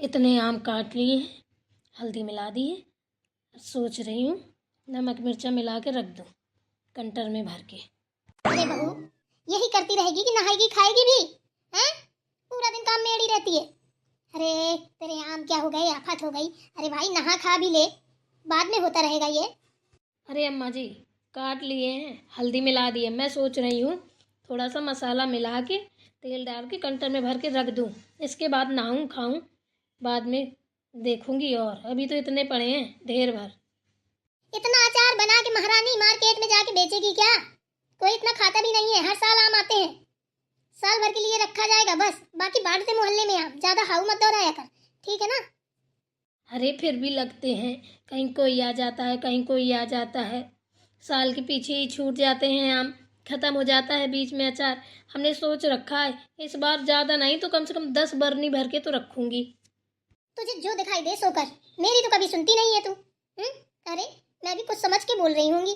इतने आम काट लिए हैं, हल्दी मिला दी है। सोच रही हूँ नमक मिर्चा मिला के रख दूँ कंटर में भर के। अरे बहू, यही करती रहेगी कि नहाएगी खाएगी भी? हैं? पूरा दिन काम में अड़ी रहती है। अरे तेरे आम क्या हो गए, आफत हो गई। अरे भाई नहा खा भी ले, बाद में होता रहेगा ये। अरे अम्मा जी, काट लिए हैं, हल्दी मिला दी है। मैं सोच रही हूँ थोड़ा सा मसाला मिला के तेल डाल के कंटर में भर के रख दूँ, इसके बाद नहाऊँ खाऊँ, बाद में देखूंगी। और अभी तो इतने पड़े हैं ढेर भर। इतना अचार बना के महारानी मार्केट में जाके बेचेगी क्या? कोई इतना खाता भी नहीं है। हर साल आम आते हैं, साल भर के लिए रखा जाएगा बस। बाकी बांटते मोहल्ले में आम, ज्यादा हाउ मत दौड़ाया कर, ठीक है ना? अरे फिर भी लगते हैं, कहीं कोई आ जाता है कहीं कोई आ जाता है, साल के पीछे ही छूट जाते हैं आम, खत्म हो जाता है बीच में अचार। हमने सोच रखा है इस बार ज़्यादा नहीं तो कम से कम 10 बरनी भर के तो रखूंगी। तुझे जो दिखाई दे सो कर, मेरी तो कभी सुनती नहीं है तू। अरे मैं भी कुछ समझ के बोल रही होंगी।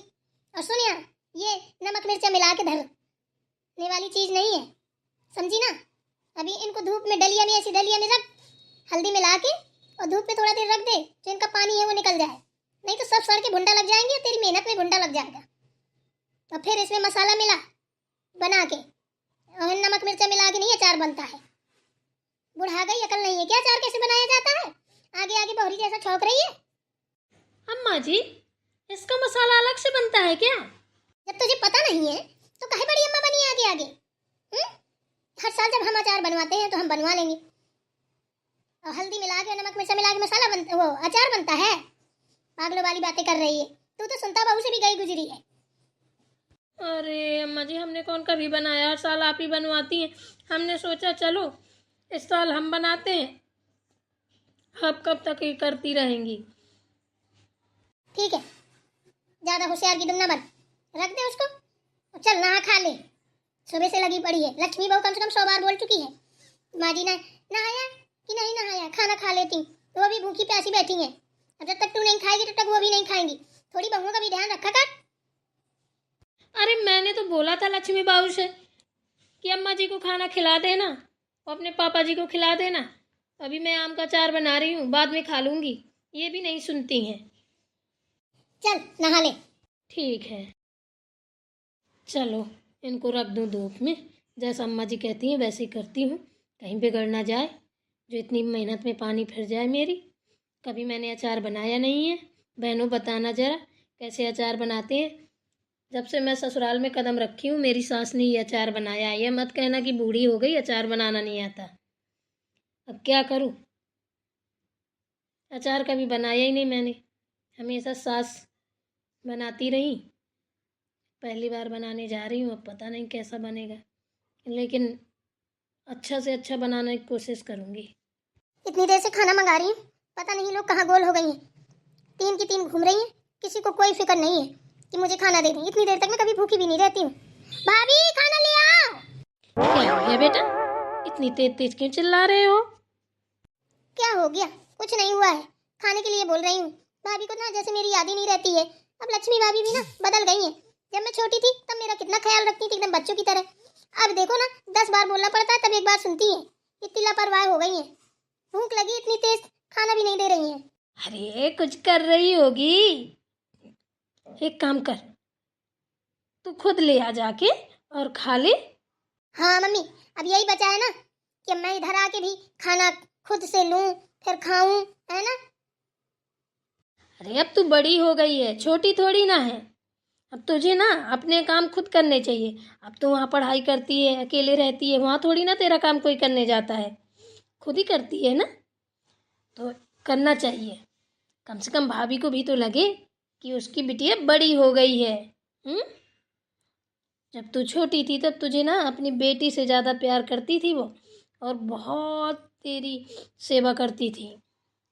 और सुन यार, ये नमक मिर्चा मिला के धरने वाली चीज नहीं है, समझी ना? अभी इनको धूप में डलिया में, ऐसी डलिया में रख, हल्दी मिला के, और धूप में थोड़ा देर रख दे, जो इनका पानी है वो निकल जाए। नहीं तो सब सड़ के भुंडा लग जाएंगे और तेरी मेहनत में भुंडा लग जाएगा। और फिर इसमें मसाला मिला बना के, और नमक मिर्चा मिला के नहीं अचार बनता है। बुढ़ा गई, अकल नहीं है क्या अचार कैसे बनाया जाता है? आगे आगे बहरी जैसा छौंक रही है। अम्मा जी, इसका मसाला अलग से बनता है क्या? जब तुझे पता नहीं है तो काहे बड़ी अम्मा बनी आगे आगे? हर साल जब हम अचार बनवाते हैं तो हम बनवा लेंगे। और हल्दी मिला के, नमक मिर्चा मिला के मसाला बनता, वो अचार बनता है। पागलों वाली बातें कर रही है तू तो। सुनता बहू से भी गई गुजरी है। अरे अम्मा जी, हमने कौन कभी बनाया, हर साल आप ही बनवाती हैं। हमने सोचा चलो इस साल हम बनाते हैं, अब कब तक ये करती रहेंगी। ठीक है, ज्यादा होशियार की दुम ना बन, रख दे उसको और चल नहा खा ले। सुबह से लगी पड़ी है। लक्ष्मी बहू कम से कम 100 बार बोल चुकी है, माँ जी ने नहाया कि नहीं नहाया, खाना खा लेती। तो अभी भूखी प्यासी बैठी है। अब जब तक तू नहीं खाएगी तब तक वो भी नहीं खाएंगी। थोड़ी बहुओं का भी ध्यान रखा कर। अरे मैंने तो बोला था लक्ष्मी बाबू से कि अम्मा जी को खाना खिला देना और अपने पापा जी को खिला देना। अभी मैं आम का अचार बना रही हूँ, बाद में खा लूँगी। ये भी नहीं सुनती हैं। चल नहा ले। ठीक है, चलो इनको रख दूँ धूप में, जैसा अम्मा जी कहती हैं वैसे ही करती हूँ, कहीं बिगड़ ना जाए, जो इतनी मेहनत में पानी फिर जाए मेरी। कभी मैंने अचार बनाया नहीं है। बहनों बताना ज़रा कैसे अचार बनाते हैं। जब से मैं ससुराल में कदम रखी हूँ मेरी सास ने ये अचार बनाया है। ये मत कहना कि बूढ़ी हो गई अचार बनाना नहीं आता। अब क्या करूँ, अचार कभी बनाया ही नहीं मैंने, हमेशा सास बनाती रही। पहली बार बनाने जा रही हूँ, अब पता नहीं कैसा बनेगा, लेकिन अच्छा से अच्छा बनाने की कोशिश करूँगी। इतनी देर से खाना मंगा रही हूँ, पता नहीं लोग कहाँ गोल हो गई हैं। 3 की 3 घूम रही हैं, किसी को कोई फिक्र नहीं है कि मुझे खाना दे दें। इतनी देर तक मैं कभी भूखी भी नहीं रहती हूँ। भाभी खाना ले आओ। क्या हो गया बेटा, इतनी तेज तेज क्यों चिल्ला रहे हो? क्या हो गया? कुछ नहीं हुआ है, खाने के लिए बोल रही हूँ। भाभी को ना जैसे मेरी याद ही नहीं रहती है। अब लक्ष्मी भाभी भी ना बदल गई हैं। जब मैं छोटी थी तब मेरा कितना ख्याल रखती थी, एकदम बच्चों की तरह। अब देखो ना, 10 बार बोलना पड़ता है तब एक बार सुनती है। इतनी लापरवाह हो गई है। भूख लगी इतनी तेज, खाना भी नहीं दे रही है। अरे कुछ कर रही होगी, एक काम कर, तू खुद ले आ जाके और खा ले। हाँ मम्मी, अब यही बचा है ना कि मैं इधर आके भी खाना खुद से लूं फिर खाऊं, है ना? अरे अब तू बड़ी हो गई है, छोटी थोड़ी ना है। अब तुझे ना अपने काम खुद करने चाहिए। अब तो वहाँ पढ़ाई करती है, अकेले रहती है, वहाँ थोड़ी ना तेरा काम कोई करने जाता है, खुद ही करती है ना, तो करना चाहिए। कम से कम भाभी को भी तो लगे कि उसकी बिटिया बड़ी हो गई है। जब तू छोटी थी तब तुझे ना अपनी बेटी से ज़्यादा प्यार करती थी वो, और बहुत तेरी सेवा करती थी,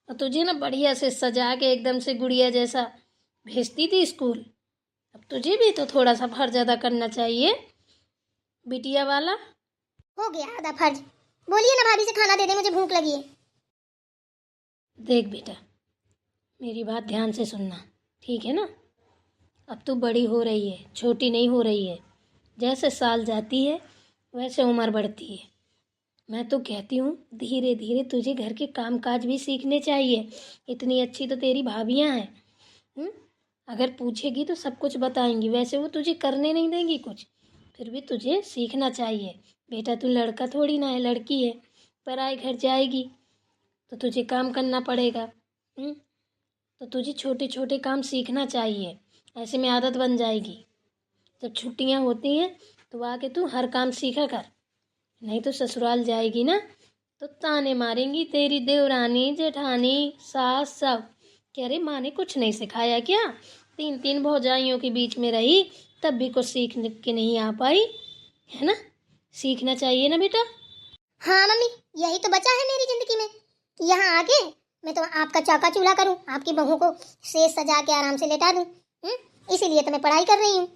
और तुझे ना बढ़िया से सजा के एकदम से गुड़िया जैसा भेजती थी स्कूल। अब तुझे भी तो थोड़ा सा फर्ज अदा करना चाहिए, बिटिया वाला। हो गया आधा फर्ज। बोलिए ना भाभी से खाना दे दे, मुझे भूख लगी है। देख बेटा, मेरी बात ध्यान से सुनना, ठीक है ना? अब तू बड़ी हो रही है, छोटी नहीं हो रही है। जैसे साल जाती है वैसे उम्र बढ़ती है। मैं तो कहती हूँ धीरे धीरे तुझे घर के काम काज भी सीखने चाहिए। इतनी अच्छी तो तेरी भाभियाँ हैं। अगर पूछेगी तो सब कुछ बताएंगी, वैसे वो तुझे करने नहीं देंगी कुछ। फिर भी तुझे सीखना चाहिए बेटा, तू लड़का थोड़ी ना है, लड़की है। पराए घर जाएगी तो तुझे काम करना पड़ेगा। तो तुझे छोटे छोटे काम सीखना चाहिए, ऐसे में आदत बन जाएगी। जब छुट्टियां होती हैं तो आके तू हर काम सीखा कर, नहीं तो ससुराल जाएगी ना तो ताने मारेंगी तेरी देवरानी जेठानी सास सब। कह रहे माँ ने कुछ नहीं सिखाया क्या? 3 भौजाइयों के बीच में रही तब भी कुछ सीख के नहीं आ पाई, है ना? सीखना चाहिए ना बेटा। हाँ मम्मी, यही तो बचा है मेरी जिंदगी में कि यहाँ आके मैं तो आपका चौका चूल्हा करूँ, आपकी बहू को सेज सजा के आराम से लेटा दूँ। इसीलिए तो मैं पढ़ाई कर रही हूँ।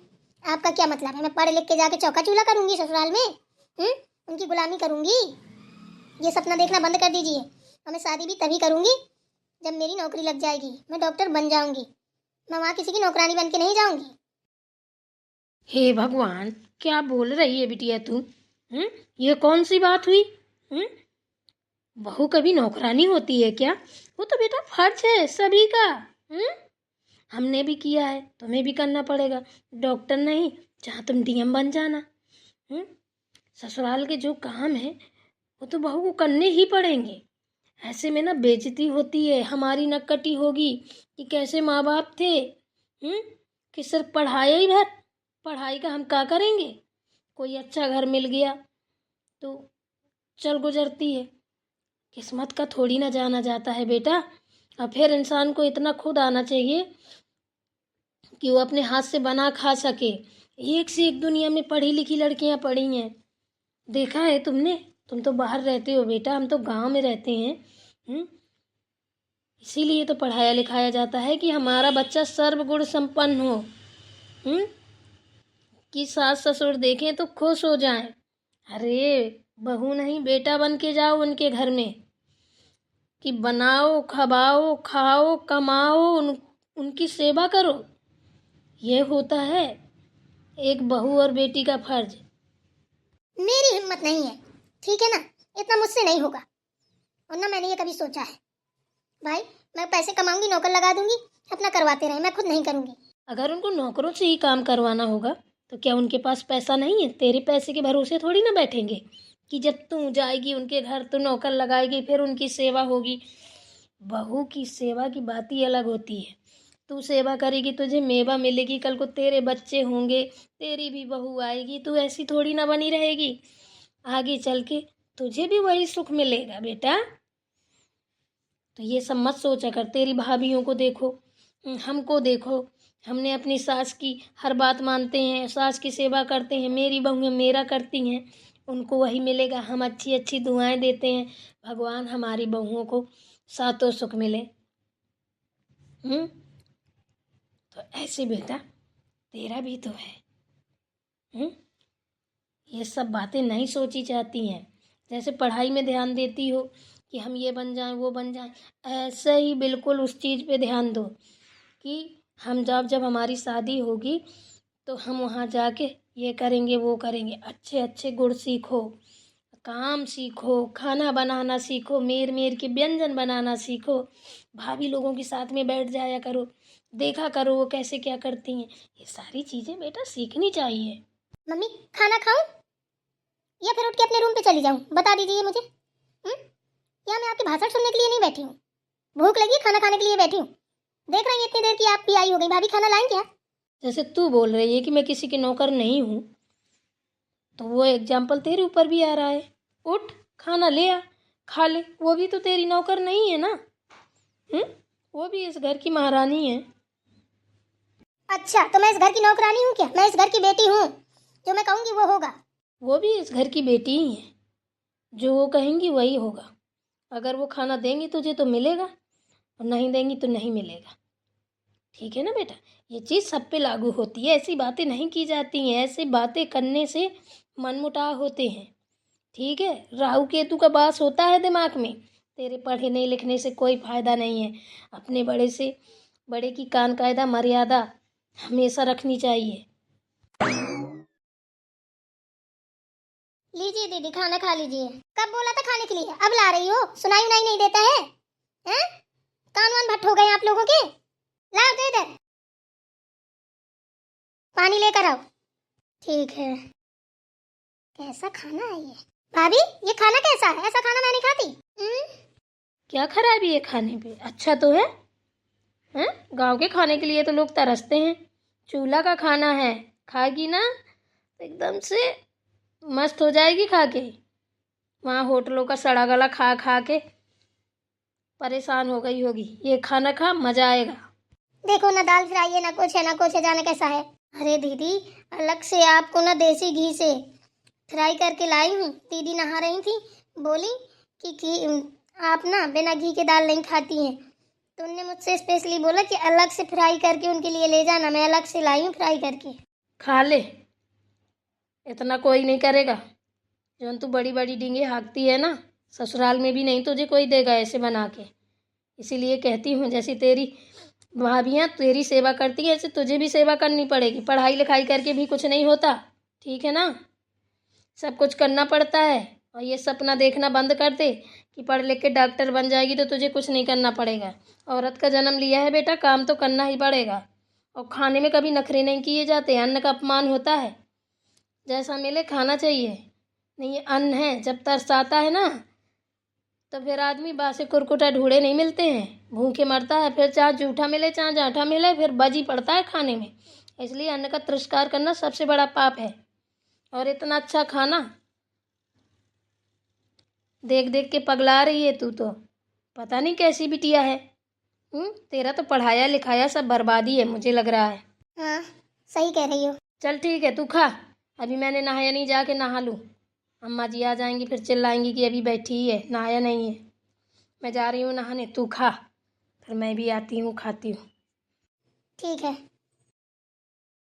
आपका क्या मतलब है मैं पढ़ लिख के जाके चौका चूल्हा करूँगी ससुराल में? उनकी गुलामी करूँगी? ये सपना देखना बंद कर दीजिए। और मैं शादी भी तभी करूँगी जब मेरी नौकरी लग जाएगी, मैं डॉक्टर बन जाऊँगी। मैं वहाँ किसी की नौकरानी बन के नहीं जाऊँगी। हे भगवान, क्या बोल रही है बिटिया तू? ये कौन सी बात हुई? बहू कभी नौकरानी होती है क्या? वो तो बेटा फर्ज है सभी का। हमने भी किया है, तुम्हें भी करना पड़ेगा। डॉक्टर नहीं, जहाँ तुम डीएम बन जाना। ससुराल के जो काम है वो तो बहू को करने ही पड़ेंगे। ऐसे में ना बेइज्जती होती है, हमारी नक्कटी होगी कि कैसे माँ बाप थे। कि सिर्फ पढ़ाई ही भर, पढ़ाई का हम क्या करेंगे? कोई अच्छा घर मिल गया तो चल गुजरती है, किस्मत का थोड़ी ना जाना जाता है बेटा। और फिर इंसान को इतना खुद आना चाहिए कि वो अपने हाथ से बना खा सके। एक से एक दुनिया में पढ़ी लिखी लड़कियां पढ़ी हैं, देखा है तुमने? तुम तो बाहर रहते हो बेटा, हम तो गांव में रहते हैं। इसीलिए तो पढ़ाया लिखाया जाता है कि हमारा बच्चा सर्वगुण संपन्न हो। कि सास ससुर देखें तो खुश हो जाएं। अरे बहू नहीं, बेटा बन के जाओ उनके घर में कि बनाओ खवाओ खाओ कमाओ, उनकी सेवा करो। ये होता है एक बहू और बेटी का फर्ज। मेरी हिम्मत नहीं है, ठीक है ना? इतना मुझसे नहीं होगा। और ना मैंने ये कभी सोचा है। भाई मैं पैसे कमाऊंगी, नौकर लगा दूंगी, अपना करवाते रहे, मैं खुद नहीं करूंगी। अगर उनको नौकरों से ही काम करवाना होगा तो क्या उनके पास पैसा नहीं है? तेरे पैसे के भरोसे थोड़ी ना बैठेंगे कि जब तू जाएगी उनके घर तो नौकर लगाएगी फिर उनकी सेवा होगी। बहू की सेवा की बात ही अलग होती है। तू सेवा करेगी तुझे मेवा मिलेगी, कल को तेरे बच्चे होंगे, तेरी भी बहू आएगी, तू ऐसी थोड़ी ना बनी रहेगी। आगे चल के तुझे भी वही सुख मिलेगा बेटा। तो ये सब मत सोचा कर। तेरी भाभीयों को देखो, हमको देखो, हमने अपनी सास की हर बात मानते हैं, सास की सेवा करते हैं, मेरी बहुएं मेरा करती हैं, उनको वही मिलेगा। हम अच्छी अच्छी दुआएं देते हैं, भगवान हमारी बहुओं को सातों सुख मिले। तो ऐसे बेटा तेरा भी तो है। ये सब बातें नहीं सोची जाती हैं। जैसे पढ़ाई में ध्यान देती हो कि हम ये बन जाएं वो बन जाएं, ऐसे ही बिल्कुल उस चीज़ पे ध्यान दो कि हम जब हमारी शादी होगी तो हम वहाँ जाके ये करेंगे वो करेंगे। अच्छे अच्छे गुण सीखो, काम सीखो, खाना बनाना सीखो, मेर मेर के व्यंजन बनाना सीखो। भाभी लोगों के साथ में बैठ जाया करो, देखा करो वो कैसे क्या करती हैं। ये सारी चीज़ें बेटा सीखनी चाहिए। मम्मी खाना खाऊं या फिर उठ के अपने रूम पे चली जाऊं? बता दीजिए मुझे। या मैं आपके भाषण सुनने के लिए नहीं बैठी हूँ? भूख लगी, खाना खाने के लिए बैठी हूँ। देख रही हैं इतनी देर की आप भी आई हो गई। भाभी खाना लाएं क्या? जैसे तू बोल रही है कि मैं किसी के नौकर नहीं हूँ, तो वो एग्जाम्पल तेरे ऊपर भी आ रहा है। उठ खाना ले आ, खा ले। वो भी तो तेरी नौकर नहीं है ना। वो भी इस घर की महारानी है। अच्छा तो मैं इस घर की नौकरानी हूँ क्या? मैं इस घर की बेटी हूँ, जो मैं कहूँगी वो होगा। वो भी इस घर की बेटी ही है, जो वो कहेंगी वही होगा। अगर वो खाना देंगी तुझे तो मिलेगा, और नहीं देंगी तो नहीं मिलेगा। ठीक है ना बेटा? ये चीज़ सब पे लागू होती है, ऐसी बातें नहीं की जाती हैं। ऐसी बातें करने से मनमुटाव होते हैं। ठीक है, राहु केतु का वास होता है दिमाग में। तेरे पढ़ने लिखने से कोई फायदा नहीं है। अपने बड़े से बड़े की कान कायदा मर्यादा हमेशा रखनी चाहिए। लीजिए लीजिए दीदी, खाना खा लीजिए। कब बोला था खाने के लिए, अब ला रही हो? सुनाई उनाई नहीं देता है? हैं? कान वान भट्ट हो गए आप लोगों के। लाओ तो इधर, पानी लेकर आओ। ठीक है। कैसा खाना है ये? भाभी, ये खाना कैसा है? ऐसा खाना मैं नहीं खाती। क्या खराबी है खाने पे? अच्छा तो है। हैं? गांव के खाने के लिए तो लोग तरसते हैं। चूल्हा का खाना है, खाएगी ना तो एकदम से मस्त हो जाएगी खा के। वहाँ होटलों का सड़ा गला खा खा के परेशान हो गई होगी। ये खाना खा, मजा आएगा। देखो ना, दाल फ्राई है, ना कुछ है, ना कुछ है, जाने कैसा है। अरे दीदी, अलग से आपको ना देसी घी से फ्राई करके लाई हूँ। दीदी नहा रही थी, बोली कि आप ना बिना घी के दाल नहीं खाती हैं, तो उनने मुझसे स्पेशली बोला कि अलग से फ्राई करके उनके लिए ले जाना। मैं अलग से लाई हूँ फ्राई करके। खा ले, इतना कोई नहीं करेगा। जो तू बड़ी बड़ी डींगे हाँकती है ना, ससुराल में भी नहीं तुझे कोई देगा ऐसे बना के। इसीलिए कहती हूँ, जैसी तेरी भाभियाँ तेरी सेवा करती है, ऐसे तुझे भी सेवा करनी पड़ेगी। पढ़ाई लिखाई करके भी कुछ नहीं होता, ठीक है ना? सब कुछ करना पड़ता है। और ये सपना देखना बंद कर दे कि पढ़ लिख के डॉक्टर बन जाएगी तो तुझे कुछ नहीं करना पड़ेगा। औरत का जन्म लिया है बेटा, काम तो करना ही पड़ेगा। और खाने में कभी नखरे नहीं किए जाते, अन्न का अपमान होता है। जैसा मिले खाना चाहिए। नहीं, ये अन्न है, जब तरस आता है ना तो फिर आदमी बासे कुरकुटा ढूंढे नहीं मिलते हैं, भूखे मरता है। फिर चाहे जूठा मिले चाहे जाठा मिले, फिर बजी पड़ता है खाने में। इसलिए अन्न का तिरस्कार करना सबसे बड़ा पाप है। और इतना अच्छा खाना देख देख के पगला रही है तू तो। पता नहीं कैसी बिटिया है। तेरा तो पढ़ाया लिखाया सब बर्बादी है, मुझे लग रहा है। हाँ, सही कह रही हो। चल ठीक है, तू खा। अभी मैंने नहाया नहीं, जाके नहा लूँ। अम्मा जी आ जाएंगी फिर चिल्लाएंगी कि अभी बैठी ही है, नहाया नहीं है। मैं जा रही हूँ नहाने, तू खा, फिर मैं भी आती हूँ, खाती हूँ। ठीक है।